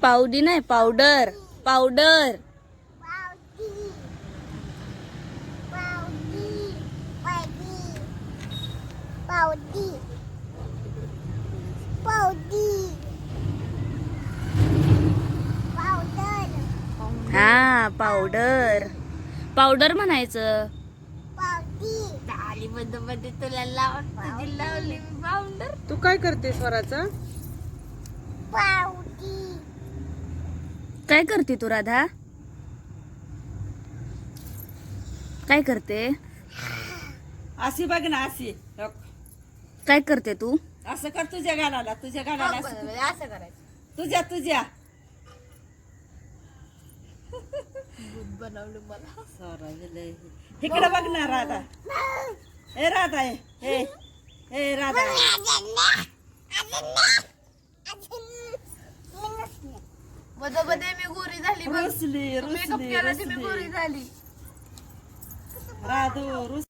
पावडी नाही, powder powder. हा powder powder म्हणायचं. मध्ये तुला लावली पावडर. तू काय करते स्वराचा? काय करते तू राधा? काय करते? अशी बघ ना, अशी काय करते तू? असं कर तुझ्या गालाला, तुझ्या गालाला असं करायचं. तुझ्या तुझ्या बनवलं मला. इकडे बघ ना राधा. हे राधा आहे. हे हे राधा. मध्ये मी गोरी झाली. रुसली मेकअप रुसली केला ती मी रुसली गोरी झाली. राधू रुस